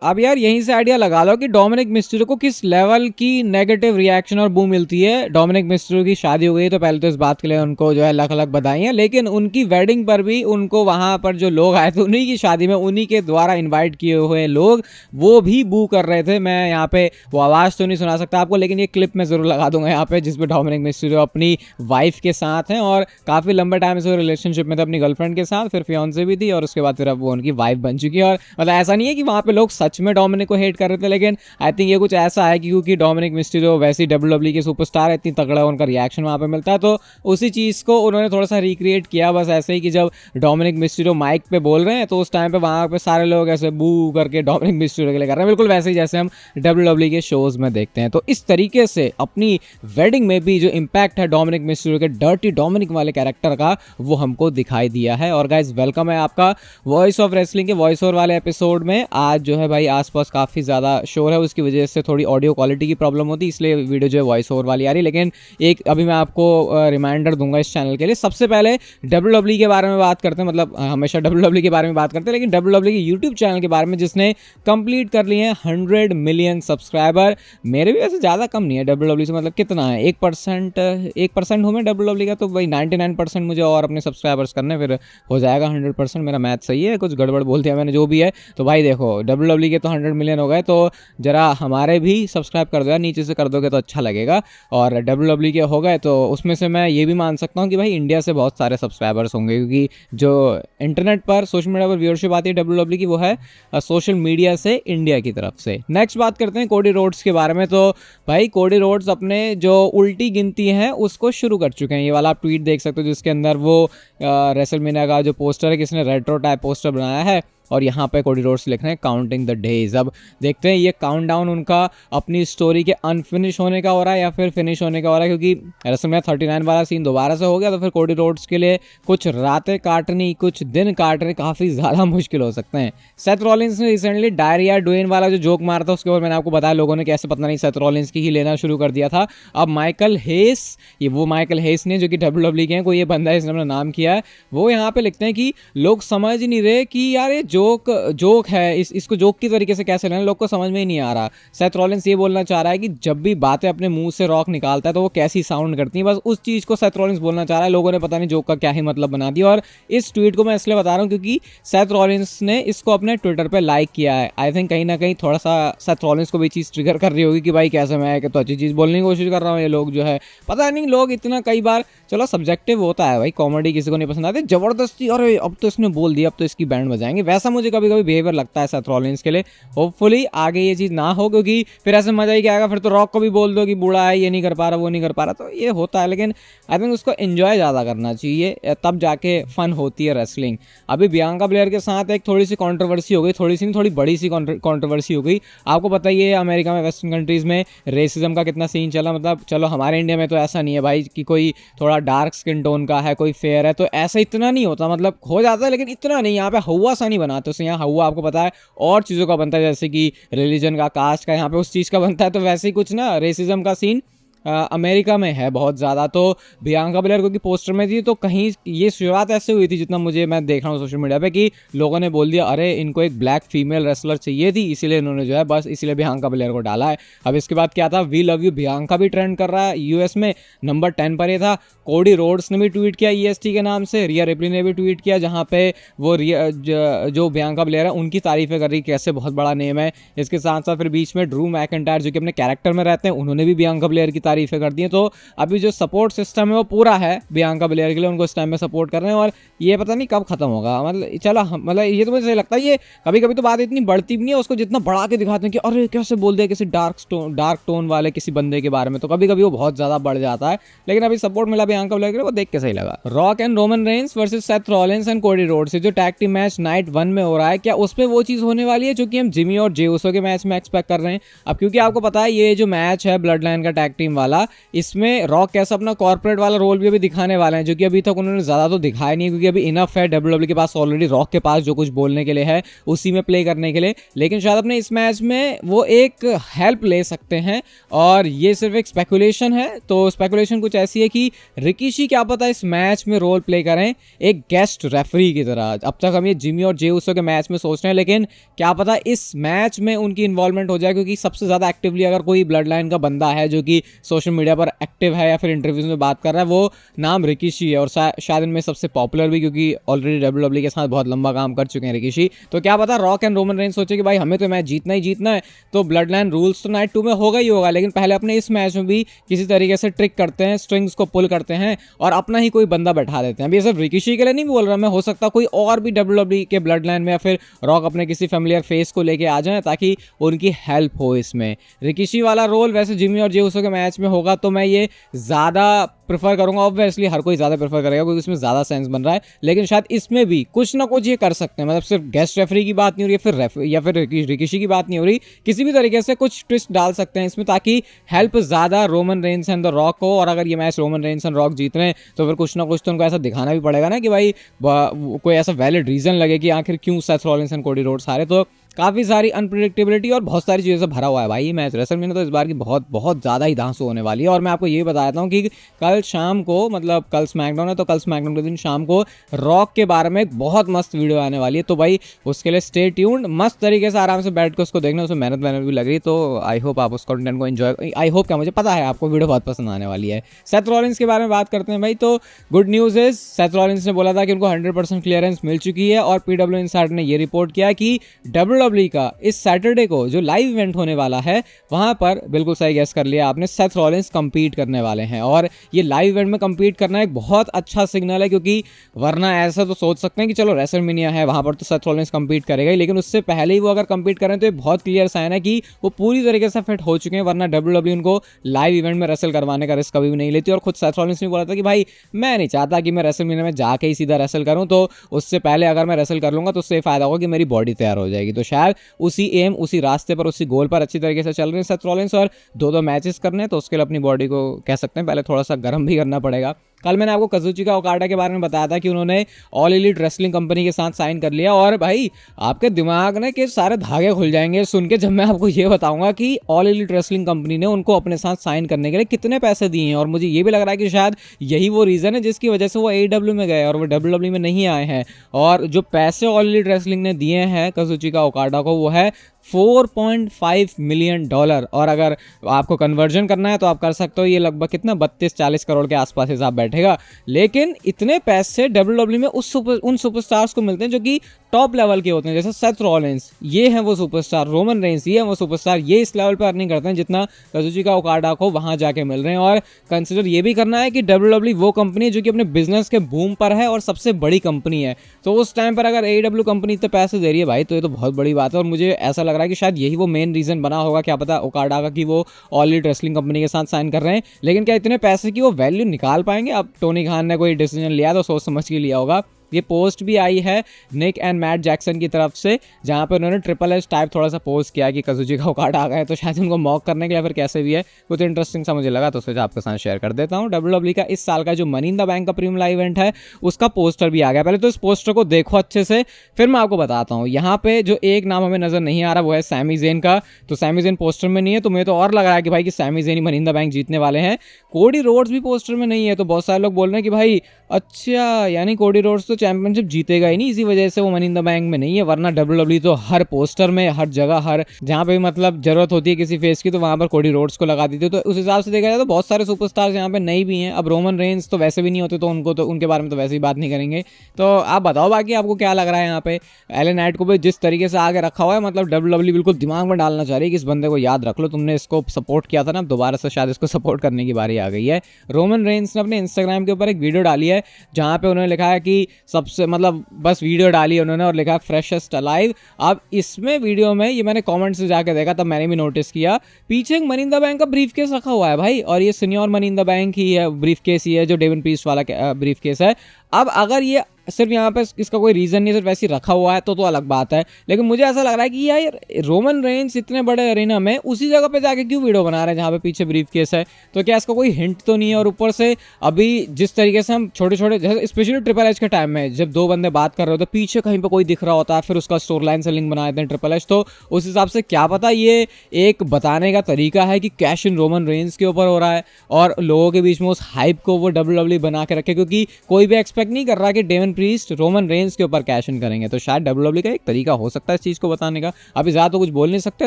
अब यार यहीं से आइडिया लगा लो कि डोमिनिक मिस्टीरियो को किस लेवल की नेगेटिव रिएक्शन और बू मिलती है। डोमिनिक मिस्टीरियो की शादी हो गई तो पहले तो इस बात के लिए उनको जो है लाख लाख बधाई, लेकिन उनकी वेडिंग पर भी उनको वहां पर जो लोग आए थे उन्हीं की शादी में उन्हीं के द्वारा इन्वाइट किए हुए लोग वो भी बू कर रहे थे। मैं यहाँ पे वो आवाज़ तो नहीं सुना सकता आपको, लेकिन ये क्लिप मैं ज़रूर लगा दूंगा यहाँ पे जिसमें डोमिनिक मिस्टीरियो अपनी वाइफ के साथ हैं और काफ़ी लंबे टाइम से रिलेशनशिप में थे अपनी गर्लफ्रेंड के साथ, फिर फियांसे भी थी और उसके बाद फिर अब वो उनकी वाइफ बन चुकी है। और मतलब ऐसा नहीं है कि वहाँ पे लोग सच में डोमिनिक को हेट कर रहे थे, लेकिन आई थिंक ये कुछ ऐसा है क्योंकि डोमिनिक मिस्टीरियो वैसी डब्ल्यूडब्ल्यूई के सुपरस्टार है, इतनी तगड़ा उनका रिएक्शन वहाँ पे मिलता है, तो उसी चीज़ को उन्होंने थोड़ा सा रिक्रिएट किया बस ऐसे ही कि जब डोमिनिक मिस्टीरियो माइक पे बोल रहे हैं तो उस टाइम पे वहाँ पे सारे लोग ऐसे बू करके डोमिनिक मिस्टीरियो के लिए कर रहे हैं, बिल्कुल वैसे ही जैसे हम डब्ल्यूडब्ल्यूई के शोज में देखते हैं। तो इस तरीके से अपनी वेडिंग में भी जो इम्पैक्ट है डोमिनिक मिस्टीरियो के डर्टी डोमिनिक वाले कैरेक्टर का वो हमको दिखाई दिया है। और गाइज वेलकम है आपका वॉइस ऑफ रेसलिंग के वॉइस ओवर वाले एपिसोड में। आज जो है भाई आसपास काफ़ी ज़्यादा शोर है, उसकी वजह से थोड़ी ऑडियो क्वालिटी की प्रॉब्लम होती है, इसलिए वीडियो जो है वॉइस ओवर वाली आ रही है। लेकिन एक अभी मैं आपको रिमाइंडर दूंगा इस चैनल के लिए। सबसे पहले डब्ल्यूडब्ल्यूई के बारे में बात करते हैं, मतलब हमेशा डब्ल्यूडब्ल्यूई के बारे में बात करते हैं, लेकिन डब्ल्यूडब्ल्यूई के यूट्यूब चैनल के बारे में जिसने कंप्लीट कर लिए हैं 100 मिलियन सब्सक्राइबर। मेरे भी वैसे ज़्यादा कम नहीं है डब्ल्यूडब्ल्यूई से, मतलब कितना है 1% हूँ मैं डब्ल्यूडब्ल्यूई का, तो भाई 99% मुझे और अपने सब्सक्राइबर्स करने, फिर हो जाएगा 100%। मेरा मैथ सही है, कुछ गड़बड़ बोल दिया मैंने जो भी है। तो भाई देखो डब्ल्यूडब्ल्यूई के तो 100 मिलियन हो गए, तो जरा हमारे भी सब्सक्राइब कर दो यार, नीचे से कर दोगे तो अच्छा लगेगा। और डब्ल्यूडब्ल्यूई के हो गए तो उसमें से मैं ये भी मान सकता हूँ कि भाई इंडिया से बहुत सारे सब्सक्राइबर्स होंगे, क्योंकि जो इंटरनेट पर सोशल मीडिया पर व्यूअरशिप आती है डब्ल्यूडब्ल्यूई की वो है सोशल मीडिया से इंडिया की तरफ से। नेक्स्ट बात करते हैं कोडी रोड्स के बारे में। तो भाई कोडी रोड्स अपने जो उल्टी गिनती है उसको शुरू कर चुके हैं। ये वाला आप ट्वीट देख सकते हो जिसके अंदर वो रेसलमेनिया का जो पोस्टर है किसने रेट्रो टाइप पोस्टर बनाया है और यहाँ पे कोडी रोड्स लिख रहे हैं काउंटिंग द डेज। अब देखते हैं ये काउंटडाउन उनका अपनी स्टोरी के अनफिनिश होने का हो रहा है या फिर फिनिश होने का हो रहा है, क्योंकि रेसलमेनिया 39 वाला सीन दोबारा से हो गया तो फिर कोडी रोड्स के लिए कुछ रातें काटनी कुछ दिन काटने काफ़ी ज़्यादा मुश्किल हो सकते हैं। सेथ रॉलिंस ने रिसेंटली डायरिया डुएन वाला जो जोक मारा था उसके ऊपर मैंने आपको बताया लोगों ने कैसे पता नहीं सेथ रॉलिंस की ही लेना शुरू कर दिया था। अब माइकल हेस, ये वो माइकल हेस ने जो कि डब्ल्यूडब्ल्यूई के हैं, कोई ये बंदा है इसने अपना नाम किया है, वो यहाँ पे लिखते हैं कि लोग समझ ही नहीं रहे कि यार ये जोक है, इसको जोक की तरीके से कैसे लेना, लोग को समझ में ही नहीं आ रहा। सेथ रॉलिंस ये बोलना चाह रहा है कि जब भी बातें अपने मुंह से रॉक निकालता है तो वो कैसी साउंड करती है, बस उस चीज़ को सेथ रॉलिंस बोलना चाह रहा है। लोगों ने पता नहीं जोक का क्या ही मतलब बना दिया। और इस ट्वीट को मैं इसलिए बता रहा हूँ क्योंकि सेथ रॉलिंस ने इसको अपने ट्विटर पर लाइक किया है। आई थिंक कहीं ना कहीं थोड़ा सा सेथ रॉलिंस को भी चीज़ ट्रिगर कर रही होगी कि भाई कैसे मैं तो अच्छी चीज़ बोलने की कोशिश कर रहा हूँ, ये लोग जो है पता नहीं लोग इतना कई बार, चलो सब्जेक्टिव होता है भाई, कॉमेडी किसी को नहीं पसंद आती, जबरदस्ती अरे अब तो इसने बोल दिया अब तो इसकी बैंड बजाएंगे, वैसा मुझे कभी कभी बिहेवियर लगता है सेथ रॉलिंस के लिए। होपफुली आगे ये चीज़ ना हो, क्योंकि फिर ऐसे मजा ही क्या आएगा, फिर तो रॉक को भी बोल दो कि बूढ़ा है ये नहीं कर पा रहा वो नहीं कर पा रहा, तो ये होता है। लेकिन आई थिंक उसको एंजॉय ज़्यादा करना चाहिए, तब जाके फन होती है रेसलिंग। अभी बियांका ब्लेयर के साथ एक थोड़ी सी कंट्रोवर्सी हो गई, थोड़ी सी नहीं थोड़ी बड़ी सी कंट्रोवर्सी हो गई। आपको पता ही है अमेरिका में वेस्टर्न कंट्रीज़ में रेसिज्म का कितना सीन चला, मतलब चलो हमारे इंडिया में तो ऐसा नहीं है भाई कि कोई थोड़ा डार्क स्किन टोन का है कोई फेयर है तो ऐसा इतना नहीं होता, मतलब हो जाता है लेकिन इतना नहीं। यहाँ पे हवा सा नहीं बनाते उससे, यहाँ हवा आपको पता है और चीज़ों का बनता है, जैसे कि रिलीजन का, कास्ट का, यहाँ पे उस चीज़ का बनता है। तो वैसे ही कुछ ना रेसिज्म का सीन अमेरिका में है बहुत ज़्यादा। तो बियांका ब्लेयर को की पोस्टर में थी तो कहीं ये शुरुआत ऐसे हुई थी जितना मैं देख रहा हूँ सोशल मीडिया पे कि लोगों ने बोल दिया अरे इनको एक ब्लैक फीमेल रेसलर चाहिए थी इसीलिए इन्होंने जो है बस इसीलिए बियांका ब्लेयर को डाला है। अब इसके बाद क्या था, वी लव यू बियांका भी ट्रेंड कर रहा है यूएस में, नंबर 10 पर ये था। कोडी रोड्स ने भी ट्वीट किया ईएसटी के नाम से, रिया रिप्ली ने भी ट्वीट किया जहाँ पे वो जो बियांका ब्लेयर है उनकी तारीफें कर रही कैसे बहुत बड़ा नेम है। इसके साथ साथ फिर बीच में ड्रू मैकइंटायर जो कि अपने कैरेक्टर में रहते हैं उन्होंने भी बियांका ब्लेयर की तारीफें कर दी हैं। तो अभी जो सपोर्ट सिस्टम है वो पूरा है बियांका ब्लेयर के लिए, उनको इस टाइम में सपोर्ट कर रहे हैं और ये पता नहीं कब खत्म होगा। मतलब चलो मतलब ये तो मुझे लगता है ये कभी कभी तो बात इतनी बढ़ती भी नहीं है, उसको जितना बढ़ा के दिखाते हैं कि अरे कैसे बोल दिया किसी डार्क टोन वाले किसी बंदे के बारे में, तो कभी कभी वो बहुत ज्यादा बढ़ जाता है। लेकिन अभी सपोर्ट मिला बियांका ब्लेयर के लिए, वो देख के सही लगा। Rock and Roman Reigns versus Seth Rollins and Cody Rhodes जो टैग टीम मैच नाइट 1 में हो रहा है, क्या उस पर वो चीज होने वाली है जो कि हम जिमी और जे उसो के मैच में एक्सपेक्ट कर रहे हैं? अब क्योंकि आपको पता है ये जो मैच है ब्लड लाइन का टैग टीम वाला, इसमें रॉक कैसा अपना कॉर्पोरेट वाला रोल भी अभी दिखाने वाले हैं, जो कि अभी तक उन्होंने ज़्यादा तो दिखाया नहीं है, क्योंकि अभी इनफ है डब्ल्यूडब्ल्यू के पास ऑलरेडी रॉक के पास जो कुछ बोलने के लिए है उसी में प्ले करने के लिए। लेकिन शायद अपने इस मैच में वो एक हेल्प ले सकते हैं, और ये सिर्फ एक स्पेकुलेशन है। तो स्पेकुलेशन कुछ ऐसी है कि रिकीशी क्या पता इस मैच में रोल प्ले करें एक गेस्ट रेफरी की तरह। अब तक हम ये जिमी और जे उसो के मैच में सोच रहे हैं, लेकिन क्या पता इस मैच में उनकी इन्वॉल्वमेंट हो जाए, क्योंकि सबसे ज़्यादा एक्टिवली अगर कोई ब्लड लाइन का बंदा है जो कि सोशल मीडिया पर एक्टिव है या फिर इंटरव्यूज में बात कर रहा है, वो नाम रिकीशी है। और शायद इनमें सबसे पॉपुलर भी, क्योंकि ऑलरेडी डब्ल्यूडब्ल्यू के साथ बहुत लंबा काम कर चुके हैं रिकीशी। तो क्या पता रॉक एंड रोमन रेंज सोचे कि भाई हमें तो मैच जीतना ही जीतना है, तो ब्लड लाइन रूल्स तो नाइट 2 में होगा ही होगा, लेकिन पहले अपने इस मैच में भी किसी तरीके से ट्रिक करते हैं, स्ट्रिंग्स को पुल करते हैं और अपना ही कोई बंदा बैठा देते हैं। अभी सिर्फ रिकीशी के लिए नहीं बोल रहा मैं, हो सकता कोई और भी डब्ल्यूडब्ल्यू के ब्लड लाइन में या फिर रॉक अपने किसी फैमिलियर फेस को लेके आ जाए ताकि उनकी हेल्प हो इसमें। रिकीशी वाला रोल वैसे जिमी और जे उसो के मैच में होगा तो मैं ये ज़्यादा प्रेफर करूंगा। ऑब्वियसली हर कोई ज़्यादा प्रेफर करेगा क्योंकि इसमें ज़्यादा सेंस बन रहा है, लेकिन शायद इसमें भी कुछ ना कुछ ये कर सकते हैं। मतलब सिर्फ गेस्ट रेफरी की बात नहीं हो रही या फिर रिकीशी की बात नहीं हो रही, किसी भी तरीके से कुछ ट्विस्ट डाल सकते हैं इसमें ताकि हेल्प ज़्यादा Roman Reigns and the Rock हो। और अगर ये match Roman Reigns and Rock जीत रहे हैं तो फिर कुछ ना कुछ तो उनको ऐसा दिखाना भी पड़ेगा ना कि भाई कोई ऐसा वैलिड रीज़न लगे कि आखिर क्यों Seth Rollins and Cody Rhodes हारे। तो काफ़ी सारी अनप्रिडिक्टेबिलिटी और बहुत सारी चीज़ों से भरा हुआ है भाई ये मैच। रेसलमेनिया तो इस बार की बहुत बहुत ज़्यादा ही धांसू होने वाली है। और मैं आपको ये बता देता हूँ कि कल शाम को, मतलब कल स्मैकडाउन है तो कल स्मैकडाउन के दिन शाम को रॉक के बारे में एक बहुत मस्त वीडियो आने वाली है, तो भाई उसके लिए स्टे ट्यून्ड। मस्त तरीके से आराम से बैठ के उसको देखना, उसमें मेहनत भी लग रही, तो आई होप आप उस कंटेंट को एंजॉय, आई होप क्या मुझे पता है आपको वीडियो बहुत पसंद आने वाली है। सेथ रॉलिंस के बारे में बात करते हैं भाई, तो good news is Seth Rollins ने बोला था कि उनको 100% क्लियरेंस मिल चुकी है, और पीडब्ल्यू इनसाइडर ने ये रिपोर्ट किया कि डब्ल्यूडब्ल्यू का इस सैटरडे को जो लाइव इवेंट होने वाला है वहां पर, बिल्कुल सही गेस कर लिया आपने, सेथ रॉलिंस कंपीट करने वाले हैं। और ये लाइव इवेंट में कंपीट करना एक बहुत अच्छा सिग्नल है, क्योंकि वरना ऐसा तो सोच सकते हैं कि चलो रेसलमेनिया है वहां पर तो सेथ रॉलिंस कंपीट करेगा ही, लेकिन उससे पहले ही वो अगर कंपीट करें तो ये बहुत क्लियर साइन है कि वो पूरी तरीके से फिट हो चुके हैं। वरना डब्ल्यूडब्ल्यू उनको लाइव इवेंट में रेसल करवाने का रिस्क कभी भी नहीं लेती। और खुद सेथ रॉलिंस ने बोला था कि भाई मैं नहीं चाहता कि मैं रेसलमेनिया में जाके ही सीधा रेसल करूं, तो उससे पहले अगर मैं रेसल कर लूंगा तो उससे फायदा होगा कि मेरी बॉडी तैयार हो जाएगी। तो शायद उसी एम, उसी रास्ते पर, उसी गोल पर अच्छी तरीके से चल रहे हैं सेथ रॉलिंस, और दो मैचेस करने हैं तो उसके लिए अपनी बॉडी को कह सकते हैं पहले थोड़ा सा गर्म भी करना पड़ेगा। कल मैंने आपको काजुचिका ओकाडा के बारे में बताया था कि उन्होंने ऑल एलीट रेसलिंग कंपनी के साथ साइन कर लिया, और भाई आपके दिमाग ने के सारे धागे खुल जाएंगे सुन के जब मैं आपको ये बताऊंगा कि ऑल एलीट रेसलिंग कंपनी ने उनको अपने साथ साइन करने के लिए कितने पैसे दिए हैं। और मुझे ये भी लग रहा है कि शायद यही वो रीज़न है जिसकी वजह से वो AEW में गए और वो डब्ल्यूडब्ल्यू में नहीं आए हैं। और जो पैसे ऑल एलीट रेसलिंग ने दिए हैं काजुचिका ओकाडा को वो है $4.5 मिलियन। और अगर आपको कन्वर्जन करना है तो आप कर सकते हो, ये लगभग कितना 32-40 करोड़ के आसपास हिसाब बैठेगा। लेकिन इतने पैसे डब्ल्यूडब्ल्यू में उन सुपरस्टार्स को मिलते हैं जो कि टॉप लेवल के होते हैं, जैसे सेथ रॉलिंस, ये हैं वो सुपरस्टार, रोमन रेंस ये हैं वो सुपरस्टार, ये इस लेवल पर अर्निंग करते हैं जितना काजुचिका ओकाडा को वहां जाके मिल रहे हैं। और कंसिडर ये भी करना है कि डब्ल्यूडब्ल्यू वो कंपनी है जो कि अपने बिजनेस के बूम पर है और सबसे बड़ी कंपनी है, तो उस टाइम पर अगर AEW कंपनी इतने पैसे दे रही है भाई तो ये तो बहुत बड़ी बात है। और मुझे ऐसा लग रहा है कि शायद यही वो मेन रीजन बना होगा, क्या पता ओकाडा का, कि वो ऑल एलीट रेसलिंग कंपनी के साथ साइन कर रहे हैं। लेकिन क्या इतने पैसे की वो वैल्यू निकाल पाएंगे? अब टोनी खान ने कोई डिसीजन लिया तो सोच समझ के लिया होगा। ये पोस्ट भी आई है निक एंड मैट जैक्सन की तरफ से, जहाँ पे उन्होंने ट्रिपल एच टाइप थोड़ा सा पोस्ट किया कि काजुचिका ओकाडा आ गए, तो शायद उनको मॉक करने के लिए फिर कैसे भी है, कुछ इंटरेस्टिंग सा मुझे लगा तो सोचा आपके साथ शेयर कर देता हूँ। डब्ल्यूडब्ल्यू का इस साल का जो मनी इन द बैंक का प्रीमियम लाइव इवेंट है उसका पोस्टर भी आ गया। पहले तो इस पोस्टर को देखो अच्छे से, फिर मैं आपको बताता हूँ। यहाँ पे जो एक नाम हमें नजर नहीं आ रहा वो है सैमी ज़ेन का, तो सैमी ज़ेन पोस्टर में नहीं है, तो मुझे तो और लग रहा है कि भाई कि सैमी ज़ेन ही मनी इन द बैंक जीतने वाले हैं। कोडी रोड्स भी पोस्टर में नहीं है, तो बहुत सारे लोग बोल रहे हैं कि भाई अच्छा यानी कोडी रोड्स तो चैंपियनशिप जीतेगा ही नहीं, इसी वजह से वो मनी इन द बैंक में नहीं है। वरना डब्ल्यूडब्ल्यू तो हर पोस्टर में, हर जगह, हर जहाँ पे मतलब जरूरत होती है किसी फेस की तो वहाँ पर कोडी रोड्स को लगा देती है। तो उस हिसाब से देखा जाए तो बहुत सारे सुपरस्टार्स यहाँ पे नहीं भी हैं। अब रोमन रेंस तो वैसे भी नहीं होते, तो उनको तो उनके बारे में तो वैसे ही बात नहीं करेंगे। तो आप बताओ बाकी आपको क्या लग रहा है। यहाँ पे एलन नाइट को भी जिस तरीके से आगे रखा हुआ है, मतलब डब्ल्यूडब्ल्यू बिल्कुल दिमाग में डालना चाह रही है कि इस बंदे को याद रख लो, तुमने इसको सपोर्ट किया था ना, दोबारा से शायद इसको सपोर्ट करने की बारी आ गई है। रोमन रेंस ने अपने इंस्टाग्राम के ऊपर एक वीडियो डाली है जहाँ पे उन्होंने लिखा है कि सबसे, मतलब बस वीडियो डाली है उन्होंने और लिखा है फ्रेशेस्ट अलाइव। अब इसमें वीडियो में ये मैंने कमेंट से जाके देखा तब मैंने भी नोटिस किया, पीछे एक मनी इन द बैंक का ब्रीफ केस रखा हुआ है भाई, और ये senior money in the bank ही है, ब्रीफ केस ही है जो डेवन पीस वाला ब्रीफ केस है। अब अगर ये सिर्फ यहाँ पे इसका कोई रीजन नहीं, सिर्फ वैसे ही रखा हुआ है तो अलग बात है। लेकिन मुझे ऐसा लग रहा है कि यार रोमन रेंस इतने बड़े अरीना में उसी जगह पे जाके क्यों वीडियो बना रहे हैं जहाँ पे पीछे ब्रीफ केस है, तो क्या इसका कोई हिंट तो नहीं है। और ऊपर से अभी जिस तरीके से हम छोटे छोटे स्पेशली ट्रिपल एच के टाइम में जब दो बंदे बात कर रहे होते पीछे कहीं पे कोई दिख रहा होता है, फिर उसका स्टोर लाइन से लिंक बना देते हैं ट्रिपल एच, तो उस हिसाब से क्या पता ये एक बताने का तरीका है कि कैश इन रोमन रेंस के ऊपर हो रहा है और लोगों के बीच में उस हाइप को वो डब्ल्यूडब्ल्यूई बना के रखे, क्योंकि कोई भी एक्सपेक्ट नहीं कर रहा कि डेमन प्रीस्ट रोमन रेंस के ऊपर कैश इन करेंगे। तो शायद डब्ल्यूडब्ल्यूई का एक तरीका हो सकता है इस चीज़ को बताने का। अभी ज़्यादा तो कुछ बोल नहीं सकते,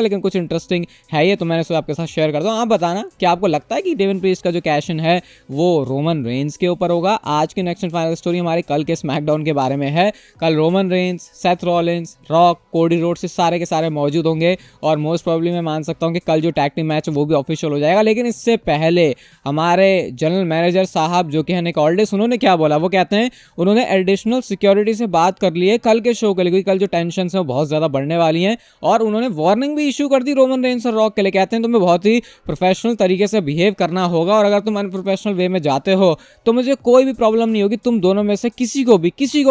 लेकिन कुछ इंटरेस्टिंग है ये, तो मैंने सोचा आपके साथ शेयर करता हूँ। आप बताना कि आपको लगता है कि डेमन प्रीस्ट का जो कैश इन है वो रोमन रेंस के ऊपर होगा। आज की नेक्स्ट एंड फाइनल स्टोरी हमारी कल के स्मैकडाउन के बारे में है। कल Roman Reigns, Seth Rollins, rock, Cody Rhodes सारे के सारे मौजूद होंगे और मोस्ट प्रोबेबली मैं मान सकता हूँ कि कल जो टैग टीम मैच है वो भी ऑफिशियल हो जाएगा। लेकिन इससे पहले हमारे जनरल मैनेजर साहब जो कि हैं निक ऑल्डिस, उन्होंने क्या बोला, वो कहते हैं उन्होंने एडिशनल सिक्योरिटी से बात कर ली है कल के शो के लिए, क्योंकि कल जो टेंशन है वो बहुत ज़्यादा बढ़ने वाली हैं। और उन्होंने वार्निंग भी इशू कर दी रोमन रेंस और रॉक के लिए। कहते हैं तुम्हें बहुत ही प्रोफेशनल तरीके से बिहेव करना होगा और अगर तुम अनप्रोफेशनल वे में जाते हो तो मुझे कोई भी प्रॉब्लम नहीं होगी तुम दोनों में से किसी को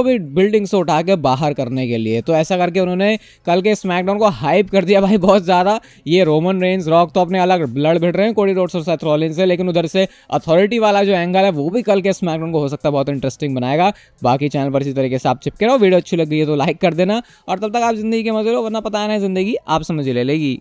भी बिल्डिंग से उठा के बाहर करने के लिए। तो ऐसा करके उन्होंने कल के स्मैकडाउन को हाइप कर दिया भाई बहुत ज़्यादा। ये रोमन रेंस, रॉक तो अपने अलग लड़ भिड़ रहे हैं कोडी रोड्स और सेथ रॉलिंस से, लेकिन उधर से अथॉरिटी वाला जो एंगल है वो भी कल के स्मैकडाउन को हो सकता है बहुत इंटरेस्टिंग बनाएगा। बाकी चैनल पर इसी तरीके से आप चिपके रहो, वीडियो अच्छी लग गई है तो लाइक कर देना और तब तक आप जिंदगी के मजे लो, वरना पता है ना जिंदगी आप समझ ले लेगी।